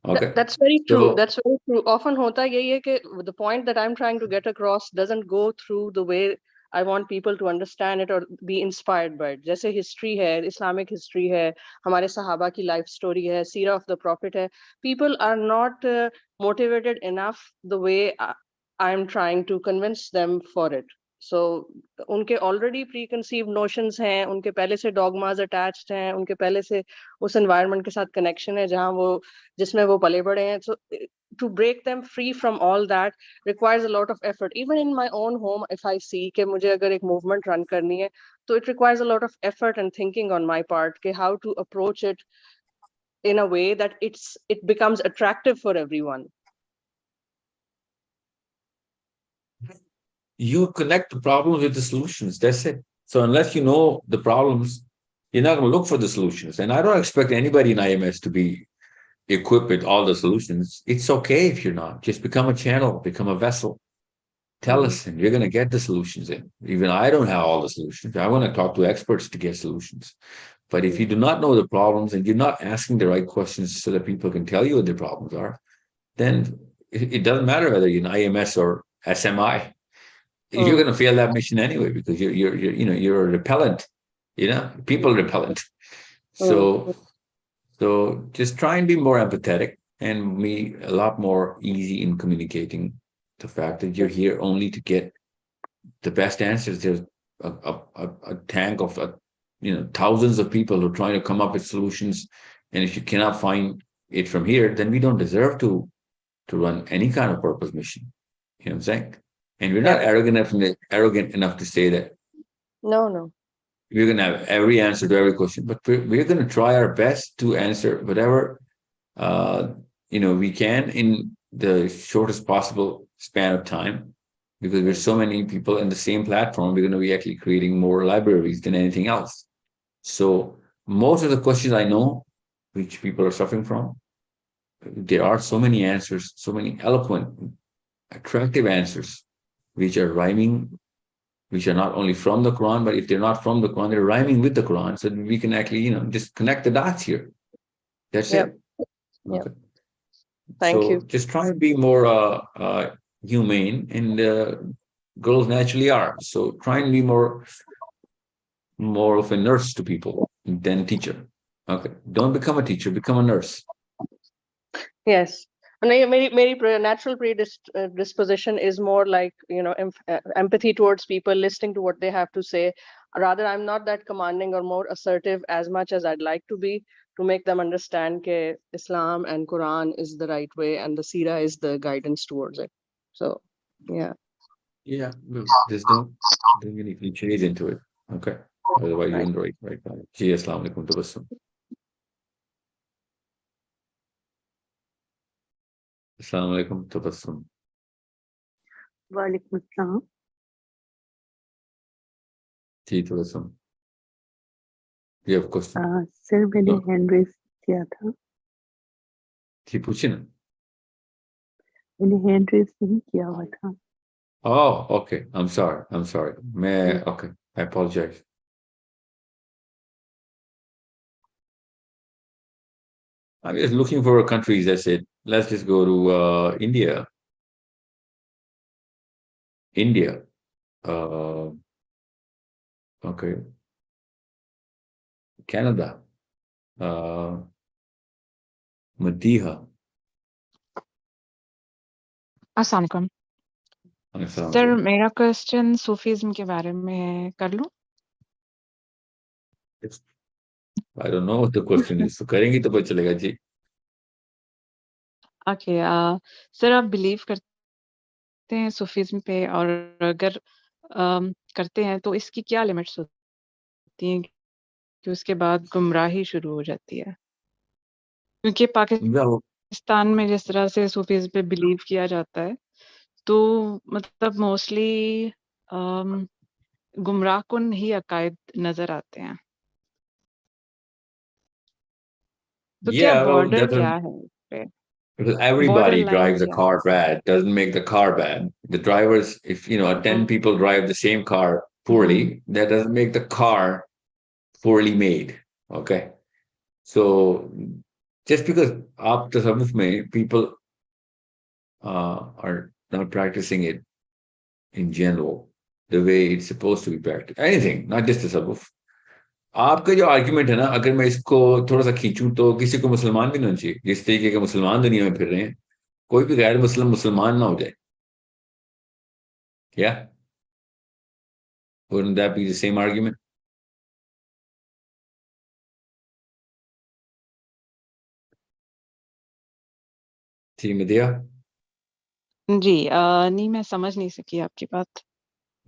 Okay. That's very true. So, That's very true. Often hota yahi hai कि the point that I'm trying to get across doesn't go through the way I want people to understand it or be inspired by it. जैसे history है, Islamic history है, हमारे सहाबा की life story है, seerah of the prophet है. People are not motivated enough the way I'm trying to convince them for it. So उनके already preconceived notions हैं, उनके पहले से dogmas attached हैं, उनके पहले से उस environment के साथ connection है जिसमें वो पले बड़े हैं. So to break them free from all that requires a lot of effort. Even in my own home, if I see कि मुझे अगर एक movement run करनी है, so it requires a lot of effort and thinking on my part कि how to approach it in a way that it becomes attractive for everyone. you connect the problems with the solutions. That's it. So unless you know the problems, you're not going to look for the solutions. And I don't expect anybody in IMS to be equipped with all the solutions. It's okay if you're not. Just become a channel, become a vessel. Tell us, and you're going to get the solutions in. Even I don't have all the solutions. I want to talk to experts to get solutions. But if you do not know the problems and you're not asking the right questions so that people can tell you what their problems are, then it doesn't matter whether you're in IMS or SMI. You're going to fail that mission anyway because you're a repellent, people repellent. So just try and be more empathetic and be a lot more easy in communicating the fact that you're here only to get the best answers. There's a tank of thousands of people who are trying to come up with solutions, and if you cannot find it from here, then we don't deserve to run any kind of purpose mission. You know what I'm saying? And we're not arrogant enough to say that. No. We're going to have every answer to every question, but we're going to try our best to answer whatever we can in the shortest possible span of time, because there's so many people in the same platform. We're going to be actually creating more libraries than anything else. So most of the questions I know, which people are suffering from, there are so many answers, so many eloquent, attractive answers, which are rhyming, which are not only from the Quran, but if they're not from the Quran, they're rhyming with the Quran. So we can actually, just connect the dots here. That's it. Okay. Thank you. Just try and be more humane, and girls naturally are. So try and be more of a nurse to people than a teacher. Okay. Don't become a teacher, become a nurse. Yes. My natural predisposition is more like empathy towards people, listening to what they have to say. Rather, I'm not that commanding or more assertive as much as I'd like to be, to make them understand that Islam and Quran is the right way and the Seerah is the guidance towards it. So yeah. There's no any cliches into it. Okay. Otherwise you're in the right path. Ji, Assalamu alaikum, tabassum. Assalamu alaikum, tabassum. वालेकुम अस्सलाम। जी, tabassum. Do you have a question? Sir मैंने No. Hand raise किया था। जी, पूछिए ना. मैंने hand raise नहीं किया हुआ था। Oh, okay. I'm sorry. Okay. I apologize. I'm just looking for countries. That's it. Let's just go to India. India. Okay. Canada. Madiha. अस्सलाम वालेकुम सर, मेरा क्वेश्चन सूफीज्म के बारे में है, कर लूं? I don't know what the question is. तो करेंगी तो पता चलेगा जी. ओके, सर आप बिलीव करते हैं सूफीज्म पे, और अगर करते हैं तो इसकी क्या लिमिट्स होती हैं कि उसके बाद गुमराही शुरू हो जाती है? क्योंकि पाकिस्तान में जिस तरह से सूफीज्म पे बिलीव किया जाता है, तो मतलब मोस्टली गुमराह कुन ही अकायद नजर आते हैं. तो क्या Yeah, well, बॉर्डर क्या है इस पे? because Border everybody line drives a क्या है? car bad doesn't make the car bad. The drivers, if 10 people drive the same car poorly, that doesn't make the car poorly made. Okay. So just because आप tasawwuf में people are not practicing it in general the way it's supposed to be practiced, anything, not just tasawwuf. आपका जो argument है ना, अगर मैं इसको थोड़ा सा खींचूं तो किसी को मुसलमान भी नहीं होना चाहिए. जिस तरीके के मुसलमान दुनिया में फिर रहे हैं, कोई भी गैर मुसलमान ना हो जाए. Yeah, wouldn't that be the same argument? थी मदिया? जी, नहीं मैं समझ नहीं सकी आपकी बात.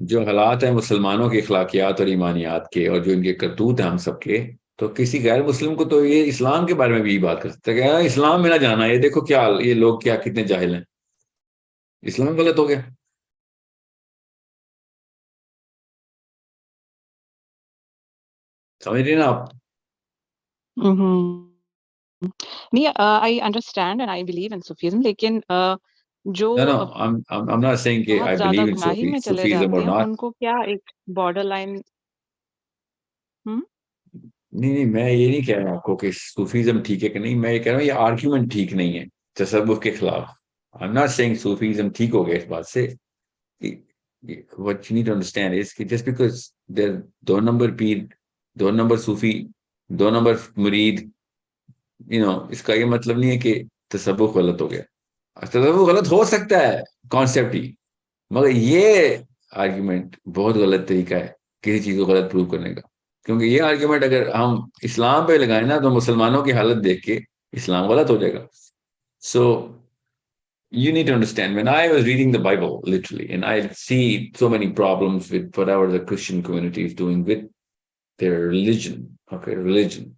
जो हालात हैं मुसलमानों के अखलाकियात और ईमानियात के, और जो इनके करतूत हैं हम सबके, तो किसी गैर मुस्लिम को तो ये इस्लाम के बारे में भी बात कर सकता है कि हाँ, इस्लाम में ना जाना, ये देखो क्या ये लोग क्या कितने जाहिल हैं, इस्लाम गलत हो गया. समझ रही ना आप? नहीं, I understand and I believe in Sufism, लेकिन जो No, I'm not saying कि बहुत I ज्यादा believe in गुमराही में चले Sufism जाते or हैं, not. उनको क्या एक बॉर्डर लाइन? नहीं, मैं ये नहीं कह रहा आपको कि सूफीज्म ठीक है कि नहीं. मैं ये कह रहा हूँ ये आर्ग्यूमेंट ठीक नहीं है तसव्वुफ के खिलाफ. I am not saying Sufism ठीक हो गया इस बात से. What you need to understand is कि just because there दो नंबर पीर, दो नंबर सूफी, दो नंबर मुरीद, इसका ये मतलब नहीं है कि तसव्वुफ गलत हो गया. तसव्वुफ गलत हो सकता है कॉन्सेप्ट ही, मगर ये आर्ग्यूमेंट बहुत गलत तरीका है किसी चीज को गलत प्रूव करने का. क्योंकि ये आर्ग्यूमेंट अगर हम इस्लाम पे लगाए ना, तो मुसलमानों की हालत देख के इस्लाम गलत हो जाएगा. सो you need to understand, when I was reading the Bible literally, and I see so many problems with whatever the Christian community is doing with their religion. Okay, religion.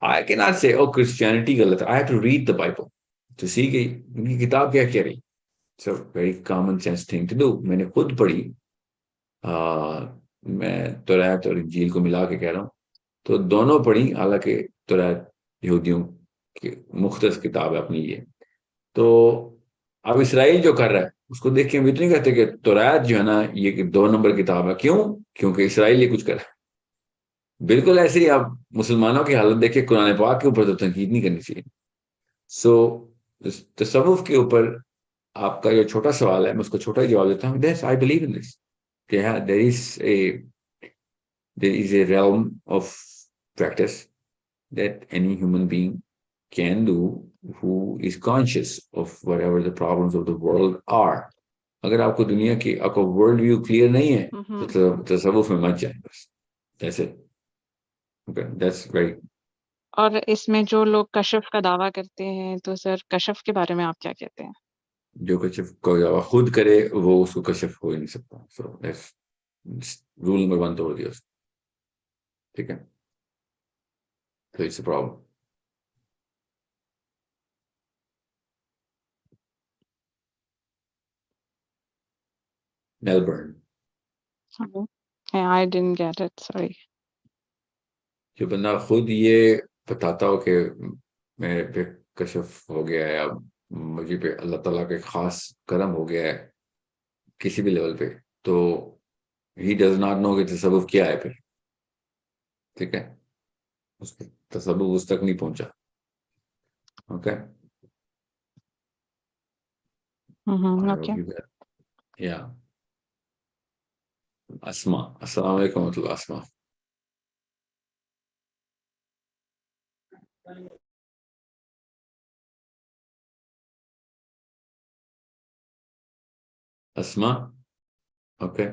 I cannot say, oh, Christianity galat. I have to read the Bible to see कि उनकी किताब क्या कह रही. It's a very common sense thing to do. मैंने खुद पढ़ी, मैं तौरात और इंजील को मिला के कह रहा हूँ, तो दोनों पढ़ी. हालांकि तौरात यहूदियों की मुख्तस किताब है अपनी ये. तो अब इसराइल जो कर रहा है उसको देख के हम इतनी कहते कि तौरात जो है ना ये 2 नंबर किताब है. क्यों? क्योंकि इसराइल ये कुछ कर रहा है. बिल्कुल ऐसे ही आप मुसलमानों की हालत देख के कुरान पाक के ऊपर तो तनकीद नहीं करनी चाहिए. सो तसव्वुफ के ऊपर आपका जो छोटा सवाल है, मैं उसको छोटा ही जवाब देता हूँ. Yes, I believe in this. Yeah, there is a realm of practice that any human being can do who is conscious of whatever the problems of the world are. अगर आपको दुनिया की आपको वर्ल्ड व्यू क्लियर नहीं है तो तसव्वुफ में मत जाए बस. That's it. Okay, that's very. और इसमें जो लोग कशफ का दावा करते हैं, तो सर कशफ के बारे में आप क्या कहते हैं? जो कशफ कोई खुद करे वो उसको कशफ हो ही नहीं सकता. So that's रूल नंबर 1 तोड़ दिया उसने. ठीक है, so it's a problem. Melbourne. I didn't get it, sorry. जो बंदा खुद ये बताता हो कि मेरे पे कशफ हो गया है, अब मुझे पे अल्लाह ताला के खास करम हो गया है किसी भी लेवल पे, तो he does not know कि तसव्वुफ क्या है फिर. ठीक है, उसके तसव्वुफ उस तक नहीं पहुंचा. Okay. I Okay. hope you get. Yeah. Asma. Assalamu alaikum wa rahmatullah, Asma. Asma. Okay.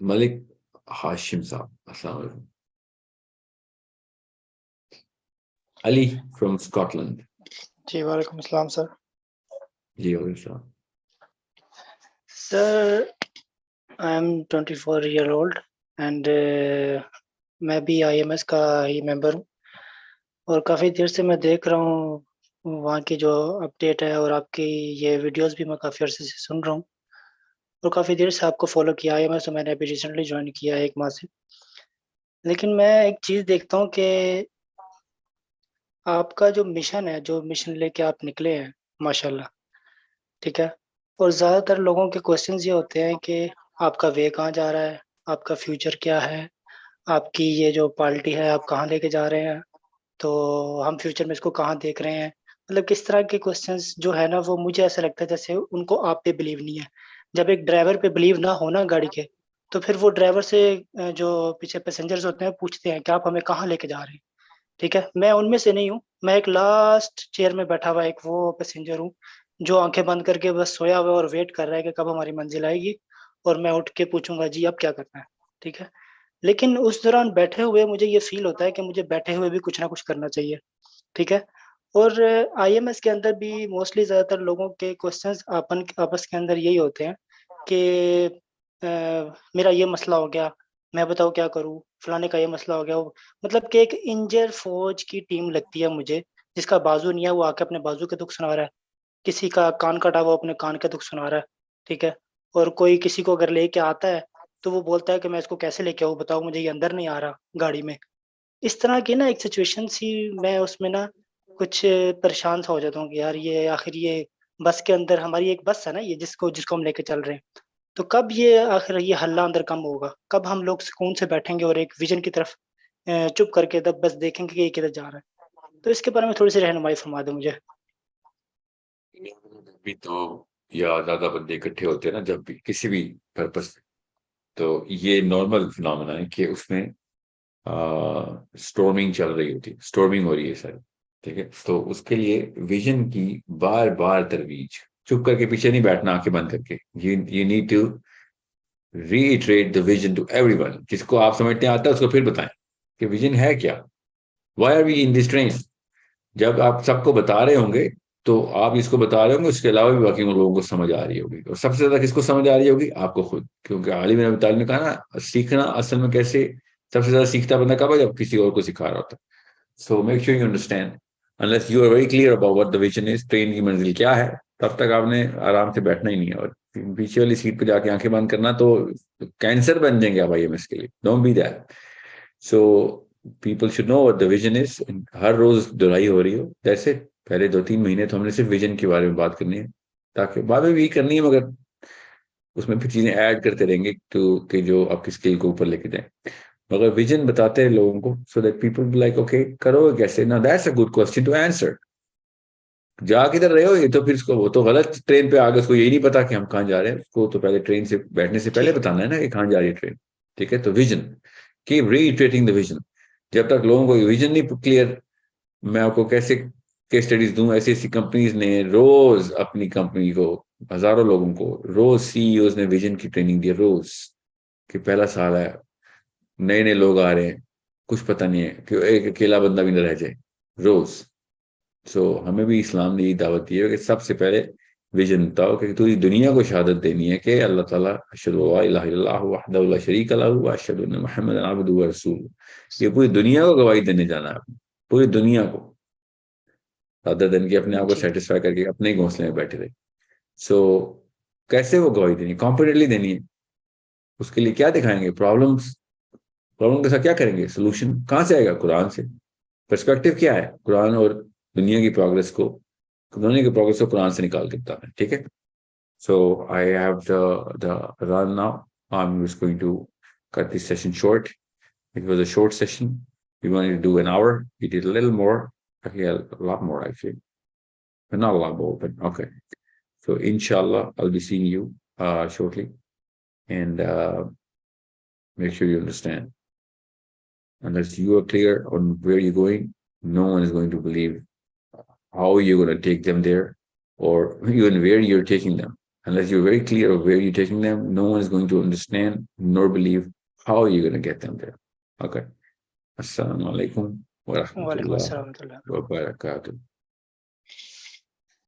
Malik Hashim Saab. Assalamu alaikum. Ali from Scotland. जी वालेकुम अस्सलाम sir Ji alaikum. Sir I am 24 year old and मैं भी IMS का ही member हूँ और काफ़ी देर से मैं देख रहा हूँ वहाँ की जो अपडेट है और आपकी ये वीडियोस भी मैं काफ़ी अरसे से सुन रहा हूँ और काफ़ी देर से आपको फॉलो किया आईएमएस तो मैंने अभी रिसेंटली ज्वाइन किया है 1 माह से। लेकिन मैं एक चीज़ देखता हूँ कि आपका जो मिशन लेके आप निकले हैं माशाल्लाह, ठीक है? और ज़्यादातर लोगों के क्वेश्चंस ये होते हैं कि आपका वे कहाँ जा रहा है? आपका फ्यूचर क्या है? आपकी ये जो पार्टी है आप कहाँ लेके जा रहे हैं? तो हम फ्यूचर में इसको कहाँ देख रहे हैं? मतलब किस तरह के क्वेश्चंस जो है ना वो मुझे ऐसा लगता है जैसे उनको आप पे बिलीव नहीं है। जब एक ड्राइवर पे बिलीव ना हो ना गाड़ी के, तो फिर वो ड्राइवर से जो पीछे पैसेंजर्स होते हैं पूछते हैं कि आप हमें कहाँ लेके जा रहे हैं? ठीक है? मैं उनमें से नहीं हूँ, मैं एक लास्ट चेयर में बैठा हुआ एक वो पैसेंजर हूँ, जो आँखें बंद करके बस सोया हुआ है और वेट कर रहा है कि कब हमारी मंज़िल आएगी और मैं उठ के पूछूँगा जी अब क्या करना है? ठीक है? लेकिन उस दौरान बैठे हुए मुझे ये फ़ील होता है कि मुझे बैठे हुए भी कुछ ना कुछ करना चाहिए, ठीक है? और आईएमएस के अंदर भी मोस्टली ज़्यादातर लोगों के क्वेश्चंस आपस के अंदर यही होते हैं कि मेरा ये मसला हो गया, मैं बताओ क्या करूँ? फलाने का ये मसला हो गया, वो मतलब कि एक इंजर फ़ौज की टीम लगती है मुझे, जिसका बाज़ू नहीं है वो आके अपने बाज़ू के दुःख सुना रहा है, किसी का कान कटा हुआ अपने कान के दुःख सुना रहा है, ठीक है? और कोई किसी को अगर लेके आता है, तो वो बोलता है कि मैं इसको कैसे लेके आऊँ बताओ मुझे ये अंदर नहीं आ रहा गाड़ी में। इस तरह की ना एक सिचुएशन सी मैं उसमें ना कुछ परेशान सा हो जाता हूँ कि यार ये आखिर ये बस के अंदर हमारी एक बस है ना ये जिसको हम लेके चल रहे हैं। तो कब ये आखिर ये हल्ला अंदर कम होगा? कब हम लोग सुकून से बैठेंगे और एक विज़न की तरफ चुप करके तब बस देखेंगे कि ये किधर जा रहा है? तो इसके बारे में थोड़ी-सी रहनुमाई फरमा दें मुझे। भी तो या ज्यादा बंदे इकट्ठे होते हैं ना जब भी किसी भी पर्पस से, तो ये नॉर्मल फिनोमेना है कि उसमें स्टॉर्मिंग चल रही होती है, स्टॉर्मिंग हो रही है सर, ठीक है? तो उसके लिए विजन की बार बार तरवीज, चुप करके पीछे नहीं बैठना आंखें बंद करके, you need to reiterate the vision to everyone. जिसको आप समझते आता है उसको फिर बताएं कि विजन है क्या, why are we in this train. जब आप सबको बता रहे होंगे तो आप इसको बता रहे होंगे, उसके अलावा भी बाकी लोगों को समझ आ रही होगी, और सबसे ज्यादा किसको समझ आ रही होगी? आपको खुद। क्योंकि आलिम अबी तालिब ने कहा ना, सीखना असल में कैसे सबसे ज्यादा सीखता बंदा कब है? जब किसी और को सिखा रहा होता है। So make sure you understand, unless you are very clear about what the vision is, train की मंजिल क्या है, तब तक आपने आराम से बैठना ही नहीं है। और पीछे वाली सीट पे जाके आंखें बंद करना तो कैंसर बन जाएंगे आप आईएमएस के लिए। Don't be that. So people should know what the vision is. हर रोज दोहराई हो रही हो, दैट्स इट। पहले 2-3 महीने तो हमने सिर्फ विजन के बारे में बात करनी है, ताकि बाद में भी करनी है, मगर उसमें फिर चीजें ऐड करते रहेंगे तो कि जो आपकी स्किल को ऊपर लेके जाए। मगर विजन बताते हैं लोगों को, so that people be like okay करोगे कैसे ना, that's a good question to answer. जा किधर रहे हो? ये तो फिर उसको, वो तो गलत ट्रेन पे आ गए, उसको यही नहीं पता कि हम कहाँ जा रहे हैं। उसको तो पहले ट्रेन से बैठने से पहले जी। बताना है ना कि कहाँ जा रही है ट्रेन, ठीक है? तो vision, keep reiterating the vision. जब तक लोगों को विजन नहीं क्लियर, मैं आपको कैसे केस स्टडीज दूं? ऐसी ऐसी कंपनीज ने रोज अपनी कंपनी को, हजारों लोगों को रोज सीईओज ने विजन की ट्रेनिंग दी रोज, कि पहला साल है, नए नए लोग आ रहे हैं, कुछ पता नहीं है, कि एक अकेला बंदा भी न रह जाए रोज। सो हमें भी इस्लाम ने ये दावत दी है कि सबसे पहले विजन बताओ कि पूरी दुनिया को शहादत देनी है कि अल्लाह ताला अशहदु अल्ला इलाहा इल्लल्लाहु वहदहु ला शरीका लहू व अशहदु अन्ना मुहम्मदन अब्दुहु व रसूलुहु। ये पूरी दुनिया को गवाही देने जाना है आपने, पूरी दुनिया को, रादर देन कि अपने आप को जी। सेटिस्फाई करके अपने ही घोंसले में बैठे रहे। सो कैसे वो गवाही देनी है? कॉम्पिटेंटली देनी है। उसके लिए क्या दिखाएंगे? प्रॉब्लम्स, प्रॉब्लम के साथ क्या करेंगे? सोल्यूशन कहाँ से आएगा? कुरान से। पर्सपेक्टिव क्या है? कुरान और दुनिया की प्रोग्रेस को, दुनिया की प्रोग्रेस को कुरान से निकाल के बताना है, ठीक है? So I have the run now, I am just going to cut this session short. It was a short session. We wanted to do an hour. We did a little more. Actually, a lot more, actually. But not a lot more, but okay. So inshallah, I'll be seeing you shortly. And make sure you understand. Unless you are clear on where you're going, no one is going to believe how you're going to take them there or even where you're taking them. Unless you're very clear of where you're taking them, no one is going to understand nor believe how you're going to get them there. Okay. Assalamu alaikum wa Walaikum rahmatullah assalam. wa barakatuh.